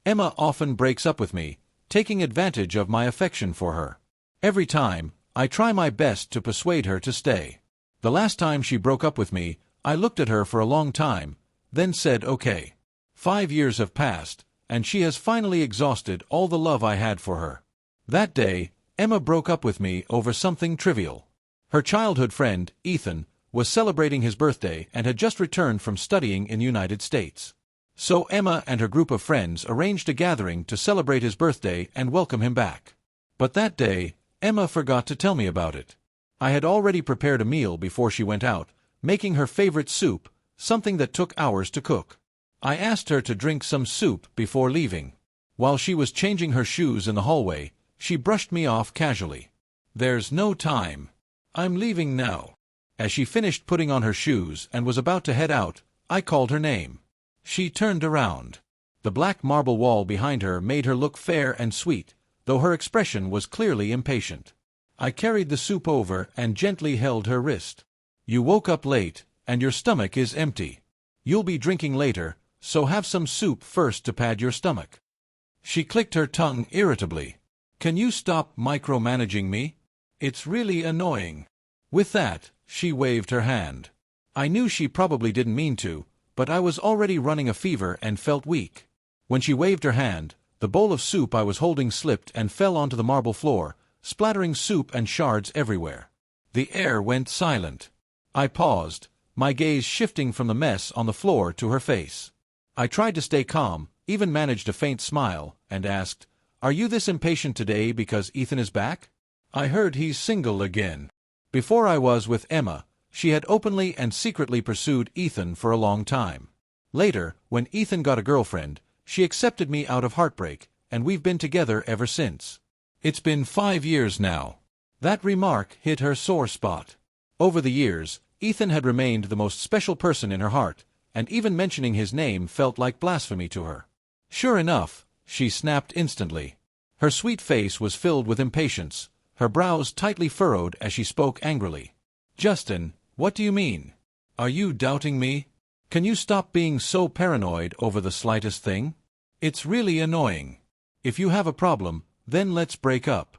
Emma often breaks up with me, taking advantage of my affection for her. Every time, I try my best to persuade her to stay. The last time she broke up with me, I looked at her for a long time, then said okay. 5 years have passed, and she has finally exhausted all the love I had for her. That day, Emma broke up with me over something trivial. Her childhood friend, Ethan, was celebrating his birthday and had just returned from studying in the United States. So Emma and her group of friends arranged a gathering to celebrate his birthday and welcome him back. But that day, Emma forgot to tell me about it. I had already prepared a meal before she went out, making her favorite soup, something that took hours to cook. I asked her to drink some soup before leaving. While she was changing her shoes in the hallway, she brushed me off casually. "There's no time. I'm leaving now." As she finished putting on her shoes and was about to head out, I called her name. She turned around. The black marble wall behind her made her look fair and sweet, though her expression was clearly impatient. I carried the soup over and gently held her wrist. "You woke up late, and your stomach is empty. You'll be drinking later, so have some soup first to pad your stomach." She clicked her tongue irritably. "Can you stop micromanaging me? It's really annoying." With that, she waved her hand. I knew she probably didn't mean to, but I was already running a fever and felt weak. When she waved her hand, the bowl of soup I was holding slipped and fell onto the marble floor, splattering soup and shards everywhere. The air went silent. I paused, my gaze shifting from the mess on the floor to her face. I tried to stay calm, even managed a faint smile, and asked, "Are you this impatient today because Ethan is back? I heard he's single again." Before I was with Emma, she had openly and secretly pursued Ethan for a long time. Later, when Ethan got a girlfriend, she accepted me out of heartbreak, and we've been together ever since. It's been 5 years now. That remark hit her sore spot. Over the years, Ethan had remained the most special person in her heart, and even mentioning his name felt like blasphemy to her. Sure enough, she snapped instantly. Her sweet face was filled with impatience, her brows tightly furrowed as she spoke angrily. "Justin, what do you mean? Are you doubting me? Can you stop being so paranoid over the slightest thing? It's really annoying. If you have a problem, then let's break up."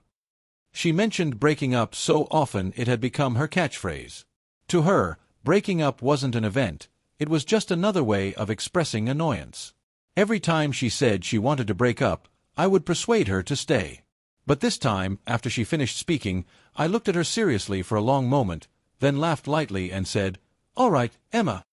She mentioned breaking up so often it had become her catchphrase. To her, breaking up wasn't an event, it was just another way of expressing annoyance. Every time she said she wanted to break up, I would persuade her to stay. But this time, after she finished speaking, I looked at her seriously for a long moment, then laughed lightly and said, "All right, Emma."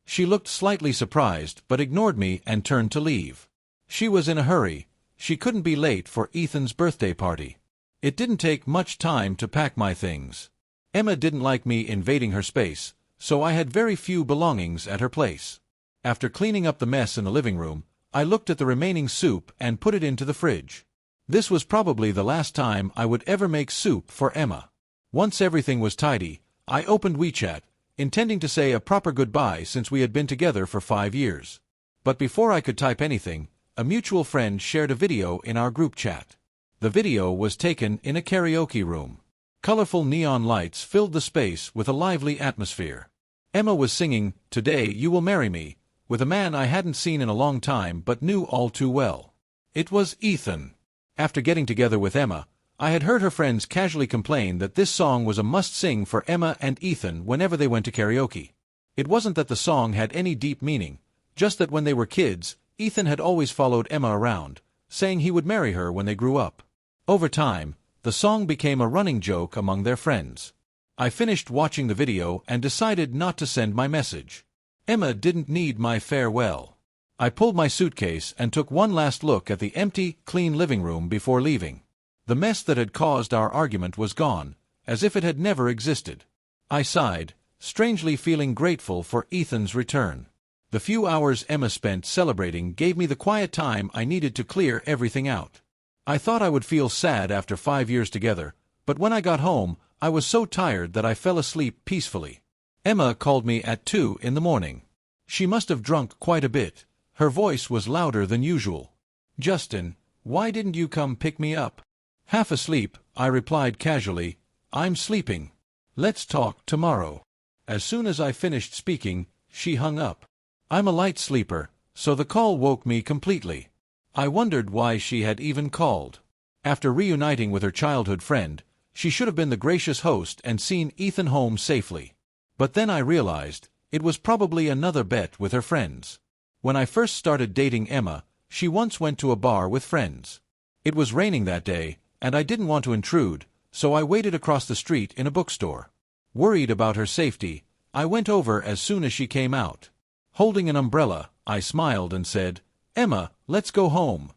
She looked slightly surprised but ignored me and turned to leave. She was in a hurry. She couldn't be late for Ethan's birthday party. It didn't take much time to pack my things. Emma didn't like me invading her space, so I had very few belongings at her place. After cleaning up the mess in the living room, I looked at the remaining soup and put it into the fridge. This was probably the last time I would ever make soup for Emma. Once everything was tidy, I opened WeChat, intending to say a proper goodbye since we had been together for 5 years. But before I could type anything, a mutual friend shared a video in our group chat. The video was taken in a karaoke room. Colorful neon lights filled the space with a lively atmosphere. Emma was singing, "Today You Will Marry Me," with a man I hadn't seen in a long time but knew all too well. It was Ethan. After getting together with Emma, I had heard her friends casually complain that this song was a must-sing for Emma and Ethan whenever they went to karaoke. It wasn't that the song had any deep meaning, just that when they were kids, Ethan had always followed Emma around, saying he would marry her when they grew up. Over time, the song became a running joke among their friends. I finished watching the video and decided not to send my message. Emma didn't need my farewell. I pulled my suitcase and took one last look at the empty, clean living room before leaving. The mess that had caused our argument was gone, as if it had never existed. I sighed, strangely feeling grateful for Ethan's return. The few hours Emma spent celebrating gave me the quiet time I needed to clear everything out. I thought I would feel sad after 5 years together, but when I got home, I was so tired that I fell asleep peacefully. Emma called me at 2 in the morning. She must have drunk quite a bit. Her voice was louder than usual. "Justin, why didn't you come pick me up?" Half asleep, I replied casually, "I'm sleeping. Let's talk tomorrow." As soon as I finished speaking, she hung up. I'm a light sleeper, so the call woke me completely. I wondered why she had even called. After reuniting with her childhood friend, she should have been the gracious host and seen Ethan home safely. But then I realized, it was probably another bet with her friends. When I first started dating Emma, she once went to a bar with friends. It was raining that day, and I didn't want to intrude, so I waited across the street in a bookstore. Worried about her safety, I went over as soon as she came out. Holding an umbrella, I smiled and said, "Emma, let's go home."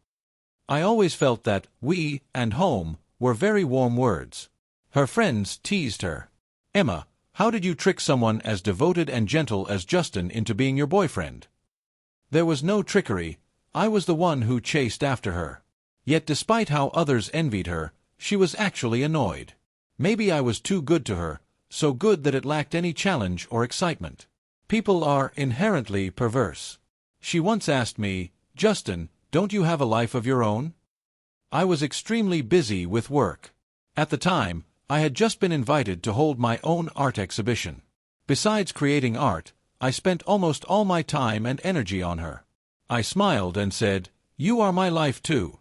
I always felt that "we" and "home" were very warm words. Her friends teased her. "Emma, how did you trick someone as devoted and gentle as Justin into being your boyfriend?" There was no trickery. I was the one who chased after her. Yet despite how others envied her, she was actually annoyed. Maybe I was too good to her, so good that it lacked any challenge or excitement. People are inherently perverse. She once asked me, "Justin, don't you have a life of your own?" I was extremely busy with work. At the time, I had just been invited to hold my own art exhibition. Besides creating art, I spent almost all my time and energy on her. I smiled and said, "You are my life too."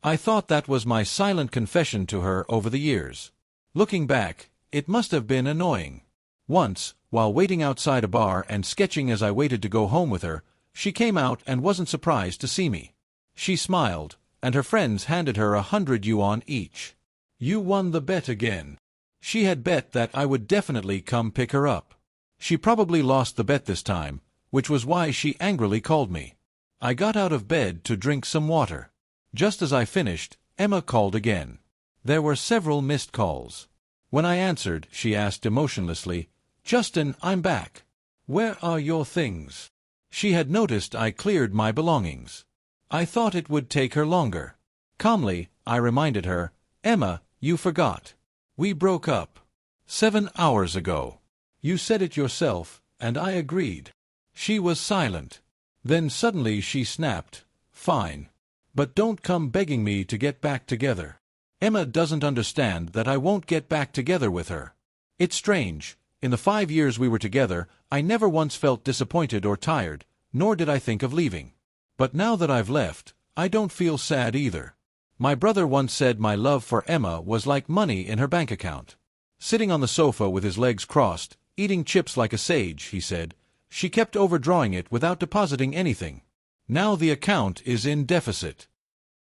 I thought that was my silent confession to her over the years. Looking back, it must have been annoying. Once, while waiting outside a bar and sketching as I waited to go home with her, she came out and wasn't surprised to see me. She smiled, and her friends handed her 100 yuan each. "You won the bet again." She had bet that I would definitely come pick her up. She probably lost the bet this time, which was why she angrily called me. I got out of bed to drink some water. Just as I finished, Emma called again. There were several missed calls. When I answered, she asked emotionlessly, "Justin, I'm back. Where are your things?" She had noticed I cleared my belongings. I thought it would take her longer. Calmly, I reminded her, "Emma, you forgot. We broke up 7 hours ago. You said it yourself, and I agreed." She was silent. Then suddenly she snapped, "Fine. But don't come begging me to get back together. Emma doesn't understand that I won't get back together with her. It's strange. In the 5 years we were together, I never once felt disappointed or tired, nor did I think of leaving. But now that I've left, I don't feel sad either." My brother once said my love for Emma was like money in her bank account. Sitting on the sofa with his legs crossed, eating chips like a sage, he said, she kept overdrawing it without depositing anything. Now the account is in deficit.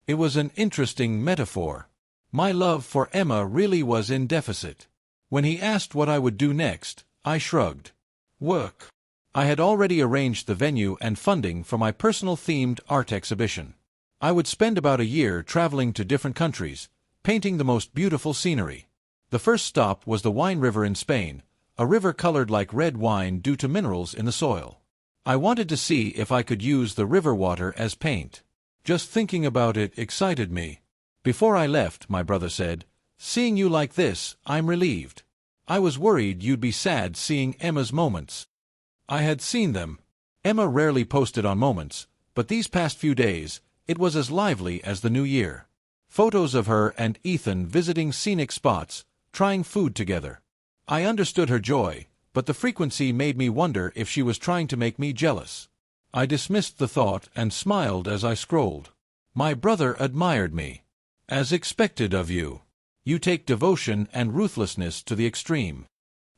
It was an interesting metaphor. My love for Emma really was in deficit. When he asked what I would do next, I shrugged. Work. I had already arranged the venue and funding for my personal themed art exhibition. I would spend about a year traveling to different countries, painting the most beautiful scenery. The first stop was the Wine River in Spain, a river colored like red wine due to minerals in the soil. I wanted to see if I could use the river water as paint. Just thinking about it excited me. Before I left, my brother said, "Seeing you like this, I'm relieved. I was worried you'd be sad seeing Emma's moments." I had seen them. Emma rarely posted on Moments, but these past few days, it was as lively as the new year. Photos of her and Ethan visiting scenic spots, trying food together. I understood her joy, but the frequency made me wonder if she was trying to make me jealous. I dismissed the thought and smiled as I scrolled. My brother admired me. "As expected of you. You take devotion and ruthlessness to the extreme."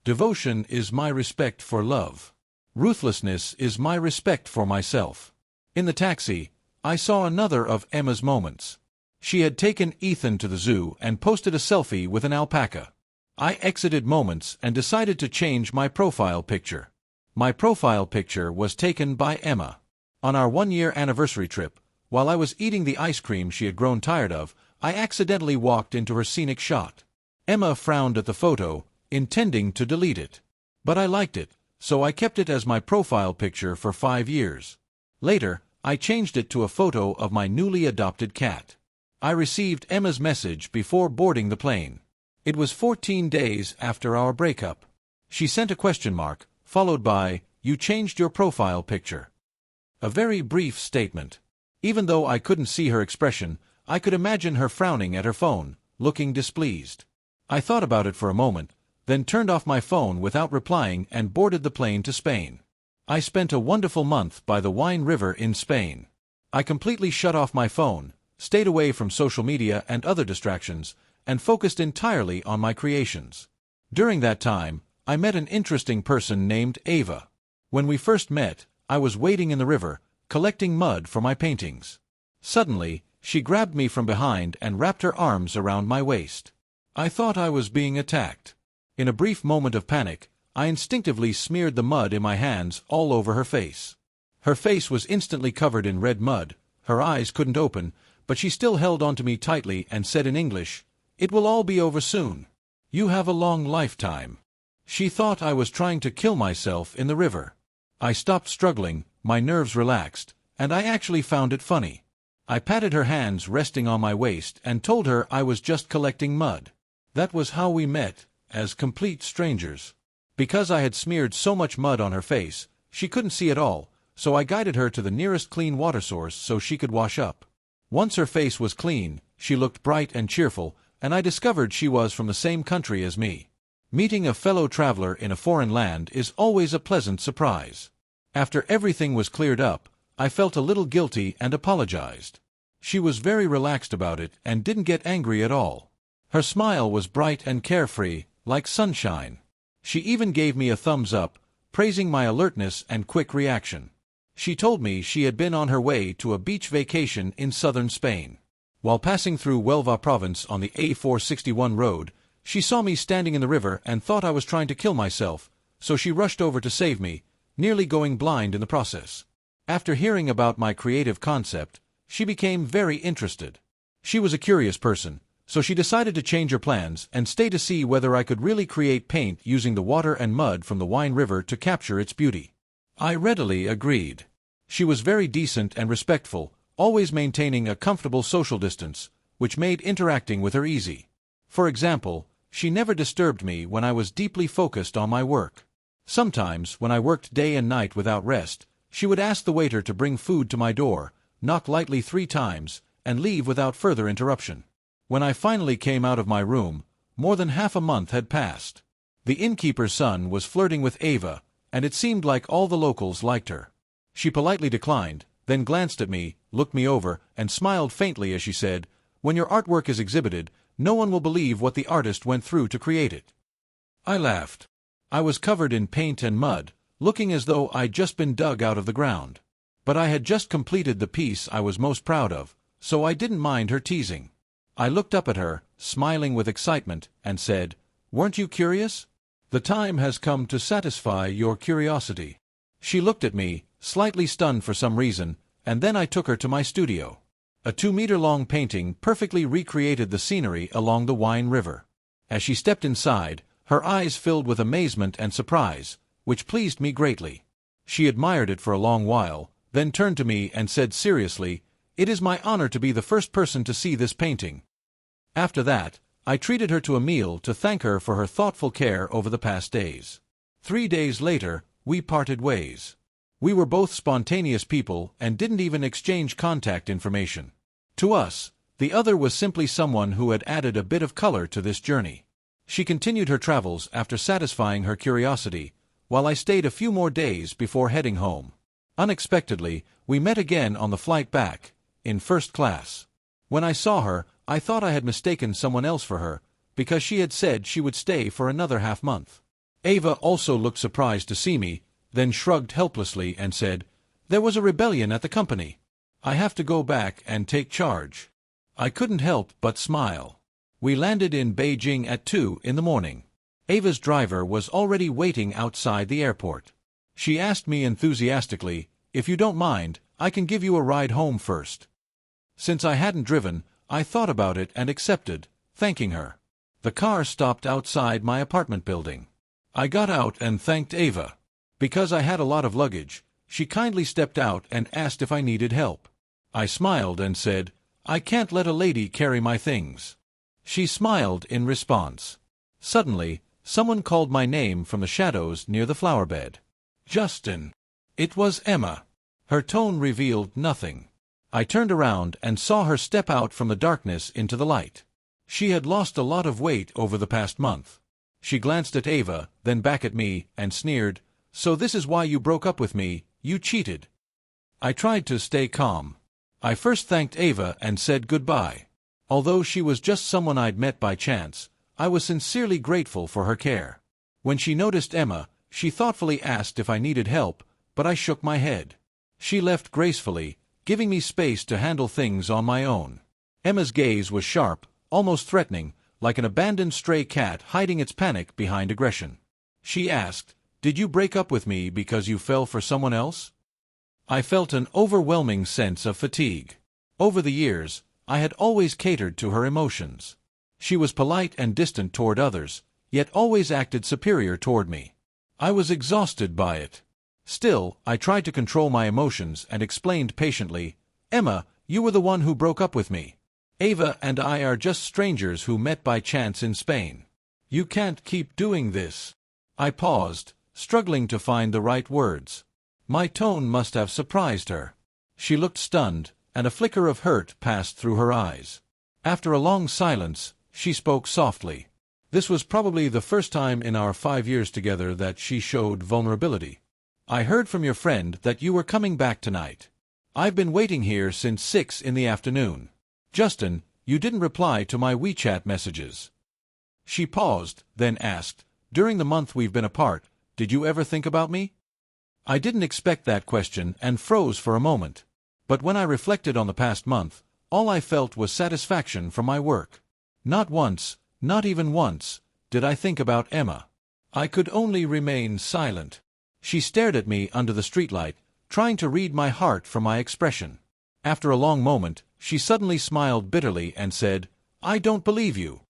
Devotion is my respect for love. Ruthlessness is my respect for myself. In the taxi, I saw another of Emma's moments. She had taken Ethan to the zoo and posted a selfie with an alpaca. I exited Moments and decided to change my profile picture. My profile picture was taken by Emma. On our 1-year anniversary trip, while I was eating the ice cream she had grown tired of, I accidentally walked into her scenic shot. Emma frowned at the photo, intending to delete it. But I liked it, so I kept it as my profile picture for 5 years. Later, I changed it to a photo of my newly adopted cat. I received Emma's message before boarding the plane. It was 14 days after our breakup. She sent a question mark, followed by, "You changed your profile picture." A very brief statement. Even though I couldn't see her expression, I could imagine her frowning at her phone, looking displeased. I thought about it for a moment, then turned off my phone without replying and boarded the plane to Spain. I spent a wonderful month by the Wine River in Spain. I completely shut off my phone, stayed away from social media and other distractions, and focused entirely on my creations. During that time, I met an interesting person named Ava. When we first met, I was wading in the river, collecting mud for my paintings. Suddenly, she grabbed me from behind and wrapped her arms around my waist. I thought I was being attacked. In a brief moment of panic, I instinctively smeared the mud in my hands all over her face. Her face was instantly covered in red mud, her eyes couldn't open, but she still held onto me tightly and said in English, "It will all be over soon. You have a long lifetime." She thought I was trying to kill myself in the river. I stopped struggling, my nerves relaxed, and I actually found it funny. I patted her hands resting on my waist and told her I was just collecting mud. That was how we met, as complete strangers. Because I had smeared so much mud on her face, she couldn't see it all, so I guided her to the nearest clean water source so she could wash up. Once her face was clean, she looked bright and cheerful, and I discovered she was from the same country as me. Meeting a fellow traveler in a foreign land is always a pleasant surprise. After everything was cleared up, I felt a little guilty and apologized. She was very relaxed about it and didn't get angry at all. Her smile was bright and carefree, like sunshine. She even gave me a thumbs up, praising my alertness and quick reaction. She told me she had been on her way to a beach vacation in southern Spain. While passing through Huelva province on the A461 road, she saw me standing in the river and thought I was trying to kill myself, so she rushed over to save me, nearly going blind in the process. After hearing about my creative concept, she became very interested. She was a curious person, so she decided to change her plans and stay to see whether I could really create paint using the water and mud from the Wine River to capture its beauty. I readily agreed. She was very decent and respectful, always maintaining a comfortable social distance, which made interacting with her easy. For example, she never disturbed me when I was deeply focused on my work. Sometimes, when I worked day and night without rest, she would ask the waiter to bring food to my door, knock lightly 3 times, and leave without further interruption. When I finally came out of my room, more than half a month had passed. The innkeeper's son was flirting with Ava, and it seemed like all the locals liked her. She politely declined, then glanced at me, looked me over, and smiled faintly as she said, "When your artwork is exhibited, no one will believe what the artist went through to create it." I laughed. I was covered in paint and mud, looking as though I'd just been dug out of the ground. But I had just completed the piece I was most proud of, so I didn't mind her teasing. I looked up at her, smiling with excitement, and said, "Weren't you curious? The time has come to satisfy your curiosity." She looked at me, slightly stunned for some reason, and then I took her to my studio. A 2-meter-long painting perfectly recreated the scenery along the Wine River. As she stepped inside, her eyes filled with amazement and surprise, which pleased me greatly. She admired it for a long while, then turned to me and said seriously, "It is my honor to be the first person to see this painting." After that, I treated her to a meal to thank her for her thoughtful care over the past days. 3 days later, we parted ways. We were both spontaneous people and didn't even exchange contact information. To us, the other was simply someone who had added a bit of color to this journey. She continued her travels after satisfying her curiosity, while I stayed a few more days before heading home. Unexpectedly, we met again on the flight back, in first class. When I saw her, I thought I had mistaken someone else for her, because she had said she would stay for another half-month. Ava also looked surprised to see me, then shrugged helplessly and said, "There was a rebellion at the company. I have to go back and take charge." I couldn't help but smile. We landed in Beijing at 2 in the morning. Ava's driver was already waiting outside the airport. She asked me enthusiastically, "If you don't mind, I can give you a ride home first." Since I hadn't driven, I thought about it and accepted, thanking her. The car stopped outside my apartment building. I got out and thanked Ava. Because I had a lot of luggage, she kindly stepped out and asked if I needed help. I smiled and said, "I can't let a lady carry my things." She smiled in response. Suddenly, someone called my name from the shadows near the flower bed. "Justin." It was Emma. Her tone revealed nothing. I turned around and saw her step out from the darkness into the light. She had lost a lot of weight over the past month. She glanced at Ava, then back at me, and sneered, "So this is why you broke up with me, you cheated." I tried to stay calm. I first thanked Ava and said goodbye. Although she was just someone I'd met by chance, I was sincerely grateful for her care. When she noticed Emma, she thoughtfully asked if I needed help, but I shook my head. She left gracefully, giving me space to handle things on my own. Emma's gaze was sharp, almost threatening, like an abandoned stray cat hiding its panic behind aggression. She asked, "Did you break up with me because you fell for someone else?" I felt an overwhelming sense of fatigue. Over the years, I had always catered to her emotions. She was polite and distant toward others, yet always acted superior toward me. I was exhausted by it. Still, I tried to control my emotions and explained patiently, "Emma, you were the one who broke up with me. Ava and I are just strangers who met by chance in Spain. You can't keep doing this." I paused, struggling to find the right words. My tone must have surprised her. She looked stunned, and a flicker of hurt passed through her eyes. After a long silence, she spoke softly. This was probably the first time in our 5 years together that she showed vulnerability. "I heard from your friend that you were coming back tonight. I've been waiting here since 6 in the afternoon. Justin, you didn't reply to my WeChat messages." She paused, then asked, "During the month we've been apart, did you ever think about me?" I didn't expect that question and froze for a moment. But when I reflected on the past month, all I felt was satisfaction from my work. Not once, not even once, did I think about Emma. I could only remain silent. She stared at me under the streetlight, trying to read my heart from my expression. After a long moment, she suddenly smiled bitterly and said, "I don't believe you."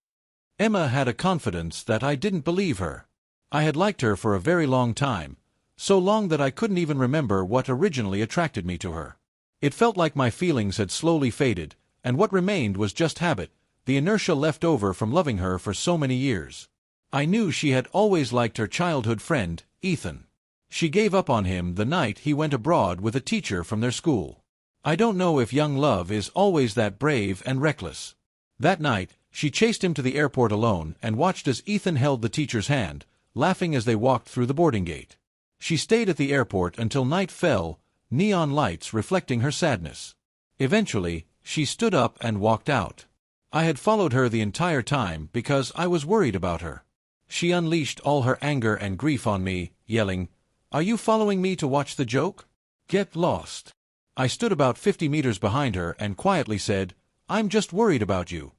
Emma had a confidence that I didn't believe her. I had liked her for a very long time, so long that I couldn't even remember what originally attracted me to her. It felt like my feelings had slowly faded, and what remained was just habit, the inertia left over from loving her for so many years. I knew she had always liked her childhood friend, Ethan. She gave up on him the night he went abroad with a teacher from their school. I don't know if young love is always that brave and reckless. That night, she chased him to the airport alone and watched as Ethan held the teacher's hand, laughing as they walked through the boarding gate. She stayed at the airport until night fell, neon lights reflecting her sadness. Eventually, she stood up and walked out. I had followed her the entire time because I was worried about her. She unleashed all her anger and grief on me, yelling, "Are you following me to watch the joke? Get lost." I stood about 50 meters behind her and quietly said, "I'm just worried about you."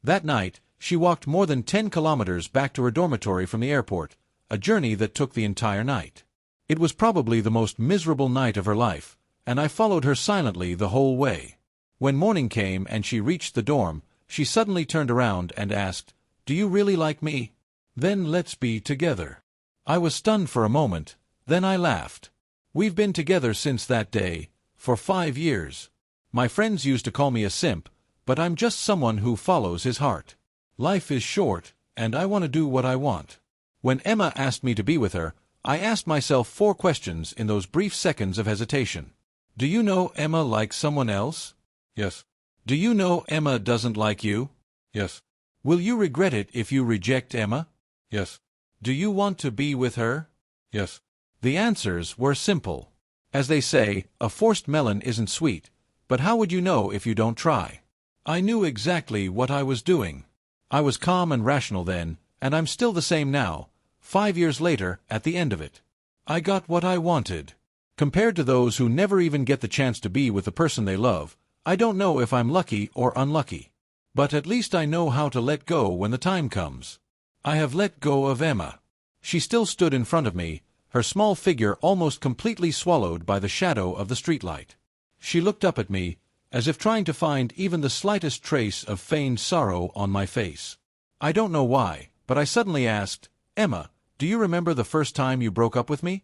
That night, she walked more than 10 kilometers back to her dormitory from the airport, a journey that took the entire night. It was probably the most miserable night of her life, and I followed her silently the whole way. When morning came and she reached the dorm, she suddenly turned around and asked, "Do you really like me? Then let's be together." I was stunned for a moment, then I laughed. We've been together since that day, for 5 years. My friends used to call me a simp, but I'm just someone who follows his heart. Life is short, and I want to do what I want. When Emma asked me to be with her, I asked myself 4 questions in those brief seconds of hesitation. Do you know Emma likes someone else? Yes. Do you know Emma doesn't like you? Yes. Will you regret it if you reject Emma? Yes. Do you want to be with her? Yes. The answers were simple. As they say, a forced melon isn't sweet, but how would you know if you don't try? I knew exactly what I was doing. I was calm and rational then, and I'm still the same now, 5 years later, at the end of it. I got what I wanted. Compared to those who never even get the chance to be with the person they love, I don't know if I'm lucky or unlucky. But at least I know how to let go when the time comes. I have let go of Emma. She still stood in front of me, her small figure almost completely swallowed by the shadow of the streetlight. She looked up at me, as if trying to find even the slightest trace of feigned sorrow on my face. I don't know why, but I suddenly asked, "Emma, do you remember the first time you broke up with me?"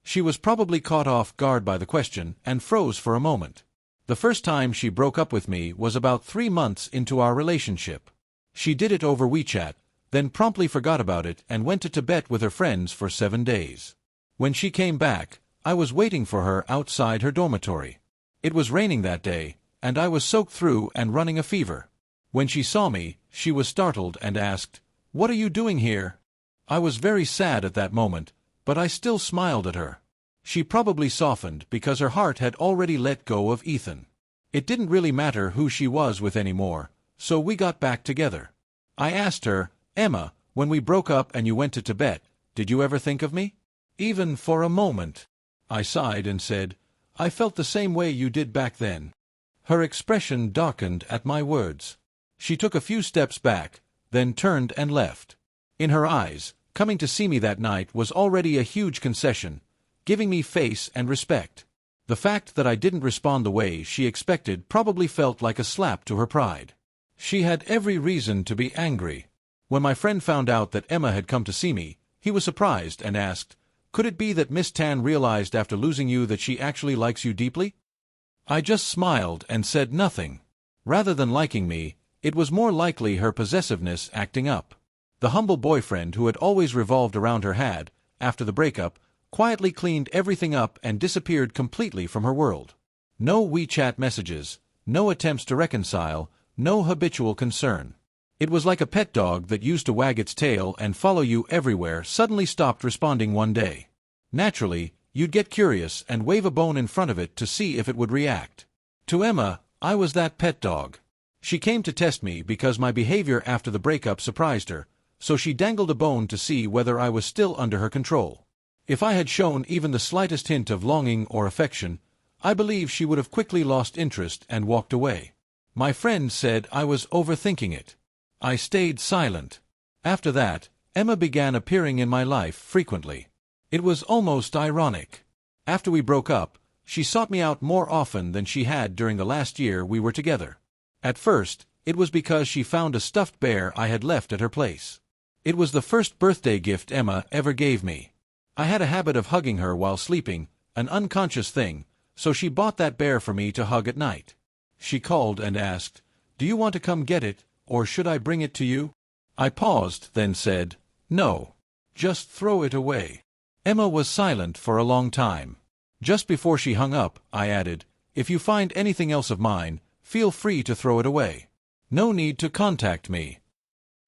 She was probably caught off guard by the question and froze for a moment. The first time she broke up with me was about 3 months into our relationship. She did it over WeChat, then promptly forgot about it and went to Tibet with her friends for 7 days. When she came back, I was waiting for her outside her dormitory. It was raining that day, and I was soaked through and running a fever. When she saw me, she was startled and asked, "What are you doing here?" I was very sad at that moment, but I still smiled at her. She probably softened because her heart had already let go of Ethan. It didn't really matter who she was with anymore, so we got back together. I asked her, Emma, when we broke up and you went to Tibet, did you ever think of me? Even for a moment. I sighed and said, I felt the same way you did back then. Her expression darkened at my words. She took a few steps back, then turned and left. In her eyes, coming to see me that night was already a huge concession, giving me face and respect. The fact that I didn't respond the way she expected probably felt like a slap to her pride. She had every reason to be angry. When my friend found out that Emma had come to see me, he was surprised and asked, could it be that Miss Tan realized after losing you that she actually likes you deeply? I just smiled and said nothing. Rather than liking me, it was more likely her possessiveness acting up. The humble boyfriend who had always revolved around her had, after the breakup, quietly cleaned everything up and disappeared completely from her world. No WeChat messages, no attempts to reconcile, no habitual concern. It was like a pet dog that used to wag its tail and follow you everywhere suddenly stopped responding one day. Naturally, you'd get curious and wave a bone in front of it to see if it would react. To Emma, I was that pet dog. She came to test me because my behavior after the breakup surprised her, so she dangled a bone to see whether I was still under her control. If I had shown even the slightest hint of longing or affection, I believe she would have quickly lost interest and walked away. My friend said I was overthinking it. I stayed silent. After that, Emma began appearing in my life frequently. It was almost ironic. After we broke up, she sought me out more often than she had during the last year we were together. At first, it was because she found a stuffed bear I had left at her place. It was the first birthday gift Emma ever gave me. I had a habit of hugging her while sleeping, an unconscious thing, so she bought that bear for me to hug at night. She called and asked, "Do you want to come get it, or should I bring it to you?" I paused, then said, "No. Just throw it away." Emma was silent for a long time. Just before she hung up, I added, "If you find anything else of mine, feel free to throw it away. No need to contact me."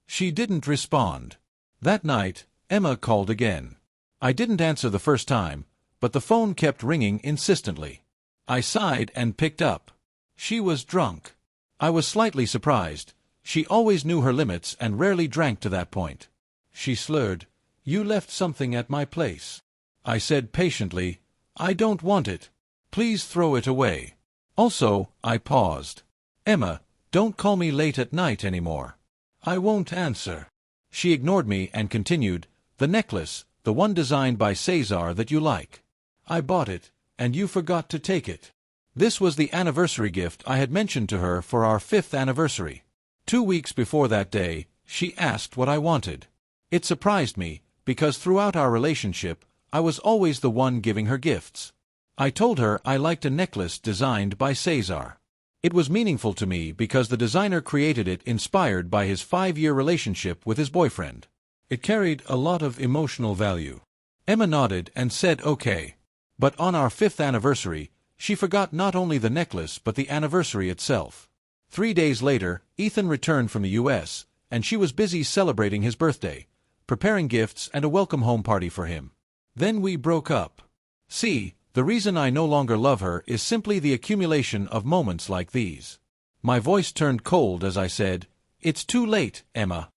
She didn't respond. That night, Emma called again. I didn't answer the first time, but the phone kept ringing insistently. I sighed and picked up. She was drunk. I was slightly surprised. She always knew her limits and rarely drank to that point. She slurred, "You left something at my place." I said patiently, "I don't want it. Please throw it away." Also, I paused. "Emma, don't call me late at night anymore. I won't answer." She ignored me and continued, "The necklace, the one designed by Cesar that you like. I bought it, and you forgot to take it." This was the anniversary gift I had mentioned to her for our 5th anniversary. 2 weeks before that day, she asked what I wanted. It surprised me, because throughout our relationship, I was always the one giving her gifts. I told her I liked a necklace designed by Cesar. It was meaningful to me because the designer created it inspired by his 5-year relationship with his boyfriend. It carried a lot of emotional value. Emma nodded and said okay. But on our 5th anniversary, she forgot not only the necklace but the anniversary itself. 3 days later, Ethan returned from the U.S., and she was busy celebrating his birthday, preparing gifts and a welcome home party for him. Then we broke up. See, the reason I no longer love her is simply the accumulation of moments like these. My voice turned cold as I said, "It's too late, Emma."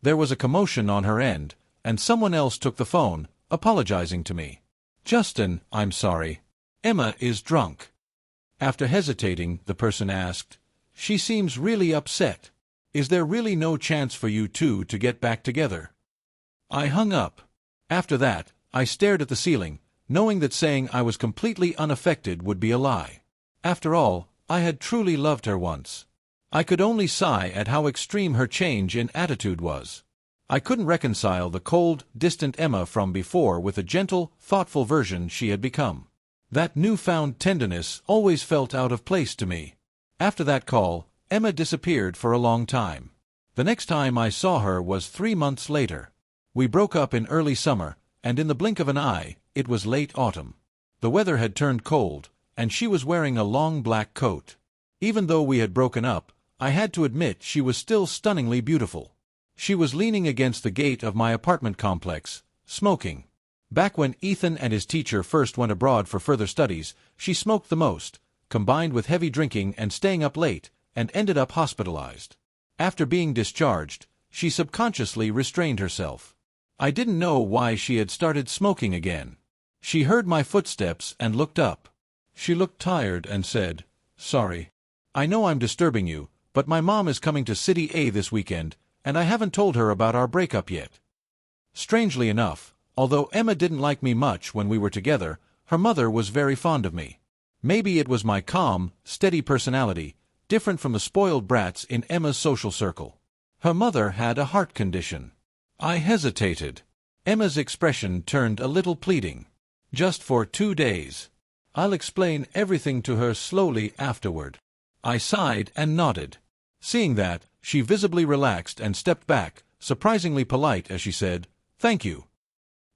There was a commotion on her end, and someone else took the phone, apologizing to me. "Justin, I'm sorry. Emma is drunk." After hesitating, the person asked, "She seems really upset. Is there really no chance for you two to get back together?" I hung up. After that, I stared at the ceiling, knowing that saying I was completely unaffected would be a lie. After all, I had truly loved her once. I could only sigh at how extreme her change in attitude was. I couldn't reconcile the cold, distant Emma from before with the gentle, thoughtful version she had become. That newfound tenderness always felt out of place to me. After that call, Emma disappeared for a long time. The next time I saw her was 3 months later. We broke up in early summer, and in the blink of an eye, it was late autumn. The weather had turned cold, and she was wearing a long black coat. Even though we had broken up, I had to admit she was still stunningly beautiful. She was leaning against the gate of my apartment complex, smoking. Back when Ethan and his teacher first went abroad for further studies, she smoked the most, combined with heavy drinking and staying up late, and ended up hospitalized. After being discharged, she subconsciously restrained herself. I didn't know why she had started smoking again. She heard my footsteps and looked up. She looked tired and said, "Sorry. I know I'm disturbing you, but my mom is coming to City A this weekend, and I haven't told her about our breakup yet." Strangely enough, although Emma didn't like me much when we were together, her mother was very fond of me. Maybe it was my calm, steady personality, different from the spoiled brats in Emma's social circle. Her mother had a heart condition. I hesitated. Emma's expression turned a little pleading. "Just for 2 days. I'll explain everything to her slowly afterward." I sighed and nodded. Seeing that, she visibly relaxed and stepped back, surprisingly polite as she said, "Thank you."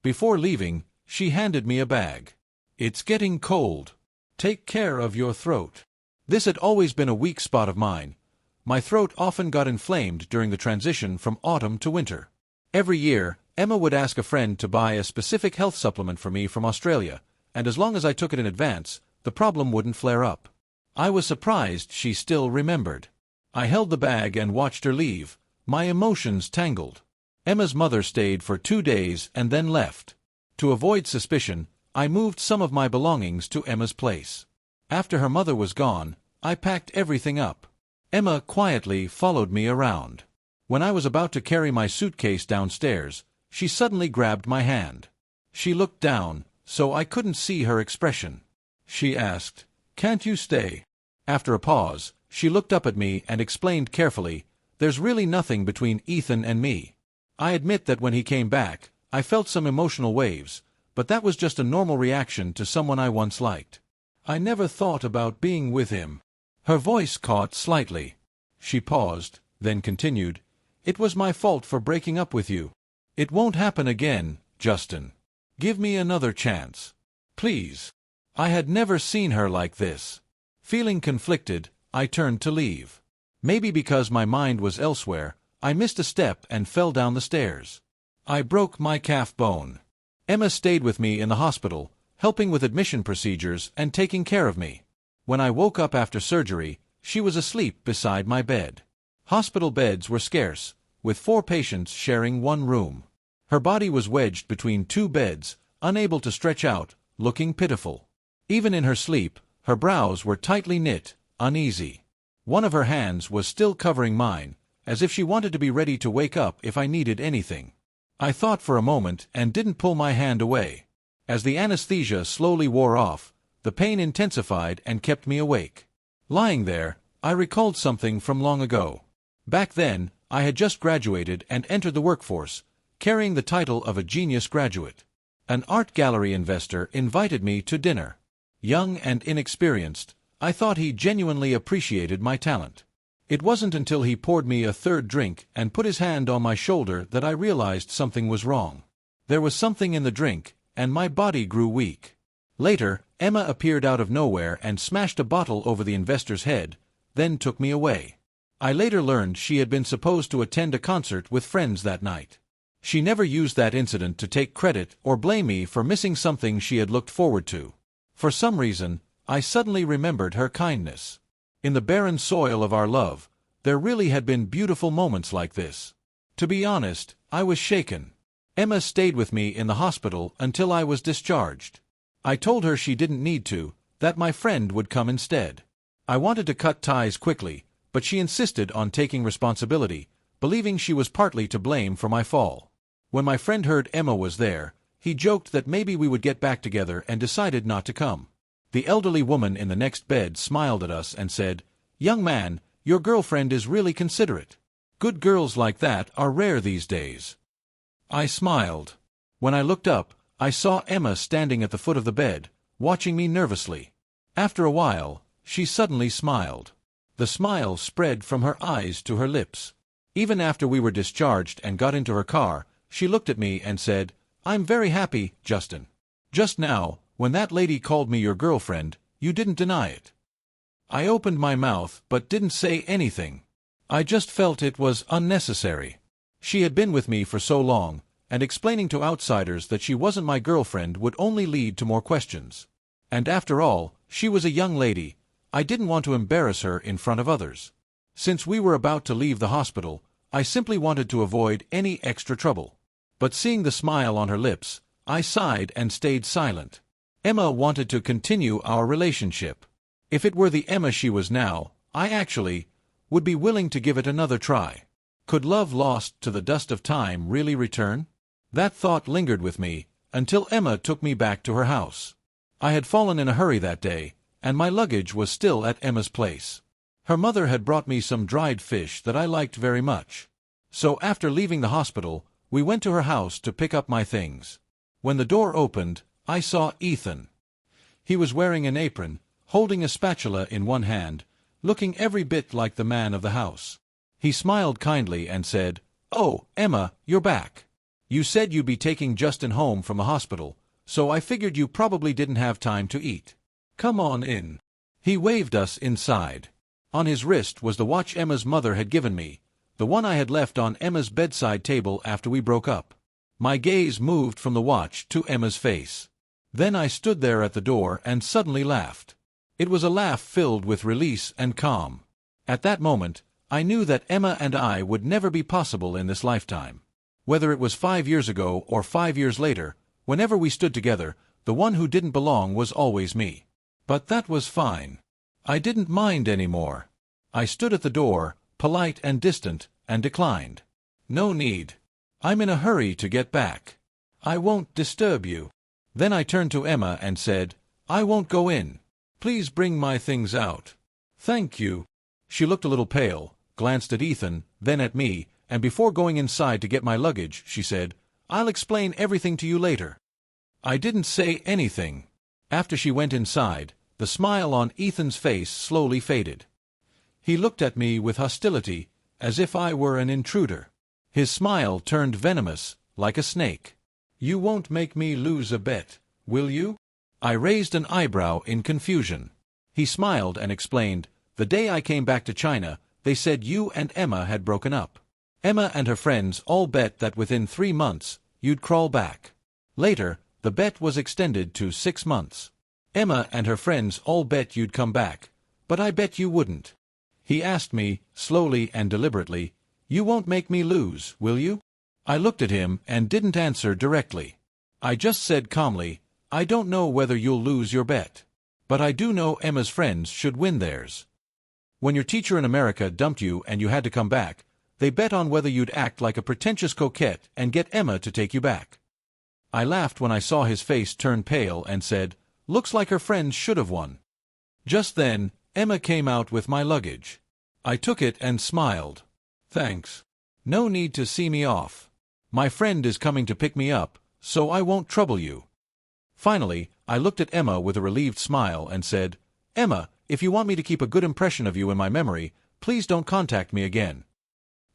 Before leaving, she handed me a bag. "It's getting cold. Take care of your throat." This had always been a weak spot of mine. My throat often got inflamed during the transition from autumn to winter. Every year, Emma would ask a friend to buy a specific health supplement for me from Australia, and as long as I took it in advance, the problem wouldn't flare up. I was surprised she still remembered. I held the bag and watched her leave, my emotions tangled. Emma's mother stayed for 2 days and then left. To avoid suspicion, I moved some of my belongings to Emma's place. After her mother was gone, I packed everything up. Emma quietly followed me around. When I was about to carry my suitcase downstairs, she suddenly grabbed my hand. She looked down, so I couldn't see her expression. She asked, "Can't you stay?" After a pause, she looked up at me and explained carefully, "There's really nothing between Ethan and me. I admit that when he came back, I felt some emotional waves, but that was just a normal reaction to someone I once liked. I never thought about being with him." Her voice caught slightly. She paused, then continued, "It was my fault for breaking up with you. It won't happen again, Justin. Give me another chance. Please." I had never seen her like this. Feeling conflicted, I turned to leave. Maybe because my mind was elsewhere, I missed a step and fell down the stairs. I broke my calf bone. Emma stayed with me in the hospital, helping with admission procedures and taking care of me. When I woke up after surgery, she was asleep beside my bed. Hospital beds were scarce, with 4 patients sharing one room. Her body was wedged between 2 beds, unable to stretch out, looking pitiful. Even in her sleep, her brows were tightly knit, uneasy. One of her hands was still covering mine, as if she wanted to be ready to wake up if I needed anything. I thought for a moment and didn't pull my hand away. As the anesthesia slowly wore off, the pain intensified and kept me awake. Lying there, I recalled something from long ago. Back then, I had just graduated and entered the workforce, carrying the title of a genius graduate. An art gallery investor invited me to dinner. Young and inexperienced, I thought he genuinely appreciated my talent. It wasn't until he poured me a 3rd drink and put his hand on my shoulder that I realized something was wrong. There was something in the drink, and my body grew weak. Later, Emma appeared out of nowhere and smashed a bottle over the investor's head, then took me away. I later learned she had been supposed to attend a concert with friends that night. She never used that incident to take credit or blame me for missing something she had looked forward to. For some reason, I suddenly remembered her kindness. In the barren soil of our love, there really had been beautiful moments like this. To be honest, I was shaken. Emma stayed with me in the hospital until I was discharged. I told her she didn't need to, that my friend would come instead. I wanted to cut ties quickly, but she insisted on taking responsibility, believing she was partly to blame for my fall. When my friend heard Emma was there, he joked that maybe we would get back together and decided not to come. The elderly woman in the next bed smiled at us and said, "Young man, your girlfriend is really considerate. Good girls like that are rare these days." I smiled. When I looked up, I saw Emma standing at the foot of the bed, watching me nervously. After a while, she suddenly smiled. The smile spread from her eyes to her lips. Even after we were discharged and got into her car, she looked at me and said, "I'm very happy, Justin. Just now, when that lady called me your girlfriend, you didn't deny it." I opened my mouth but didn't say anything. I just felt it was unnecessary. She had been with me for so long, and explaining to outsiders that she wasn't my girlfriend would only lead to more questions. And after all, she was a young lady. I didn't want to embarrass her in front of others. Since we were about to leave the hospital, I simply wanted to avoid any extra trouble. But seeing the smile on her lips, I sighed and stayed silent. Emma wanted to continue our relationship. If it were the Emma she was now, I actually would be willing to give it another try. Could love lost to the dust of time really return? That thought lingered with me until Emma took me back to her house. I had fallen in a hurry that day, and my luggage was still at Emma's place. Her mother had brought me some dried fish that I liked very much. So after leaving the hospital, we went to her house to pick up my things. When the door opened, I saw Ethan. He was wearing an apron, holding a spatula in one hand, looking every bit like the man of the house. He smiled kindly and said, "Oh, Emma, you're back. You said you'd be taking Justin home from the hospital, so I figured you probably didn't have time to eat. Come on in." He waved us inside. On his wrist was the watch Emma's mother had given me, the one I had left on Emma's bedside table after we broke up. My gaze moved from the watch to Emma's face. Then I stood there at the door and suddenly laughed. It was a laugh filled with release and calm. At that moment, I knew that Emma and I would never be possible in this lifetime. Whether it was 5 years ago or 5 years later, whenever we stood together, the one who didn't belong was always me. But that was fine. I didn't mind anymore. I stood at the door, polite and distant, and declined. "No need. I'm in a hurry to get back. I won't disturb you." Then I turned to Emma and said, "I won't go in. Please bring my things out." "Thank you." She looked a little pale, glanced at Ethan, then at me, and before going inside to get my luggage, she said, "I'll explain everything to you later." I didn't say anything. After she went inside, the smile on Ethan's face slowly faded. He looked at me with hostility, as if I were an intruder. His smile turned venomous, like a snake. "You won't make me lose a bet, will you?" I raised an eyebrow in confusion. He smiled and explained, "The day I came back to China, they said you and Emma had broken up. Emma and her friends all bet that within 3 months, you'd crawl back. Later, the bet was extended to 6 months. Emma and her friends all bet you'd come back, but I bet you wouldn't." He asked me, slowly and deliberately, "You won't make me lose, will you?" I looked at him and didn't answer directly. I just said calmly, "I don't know whether you'll lose your bet. But I do know Emma's friends should win theirs. When your teacher in America dumped you and you had to come back, they bet on whether you'd act like a pretentious coquette and get Emma to take you back." I laughed when I saw his face turn pale and said, "Looks like her friends should have won." Just then, Emma came out with my luggage. I took it and smiled. "Thanks. No need to see me off. My friend is coming to pick me up, so I won't trouble you." Finally, I looked at Emma with a relieved smile and said, "Emma, if you want me to keep a good impression of you in my memory, please don't contact me again."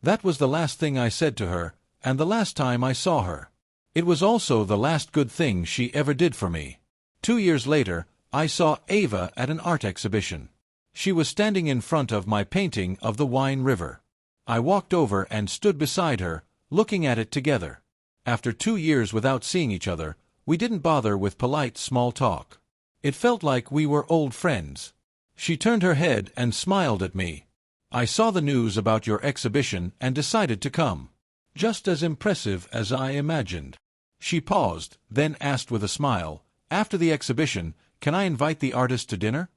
That was the last thing I said to her, and the last time I saw her. It was also the last good thing she ever did for me. 2 years later, I saw Ava at an art exhibition. She was standing in front of my painting of the Wine River. I walked over and stood beside her, looking at it together. After 2 years without seeing each other, we didn't bother with polite small talk. It felt like we were old friends. She turned her head and smiled at me. "I saw the news about your exhibition and decided to come. Just as impressive as I imagined." She paused, then asked with a smile, "After the exhibition, can I invite the artist to dinner?"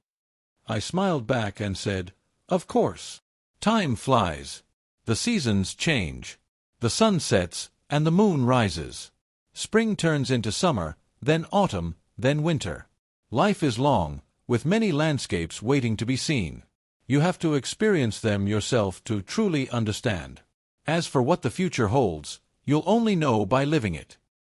I smiled back and said, "Of course." Time flies. The seasons change. The sun sets, and the moon rises. Spring turns into summer, then autumn, then winter. Life is long, with many landscapes waiting to be seen. You have to experience them yourself to truly understand. As for what the future holds, you'll only know by living it.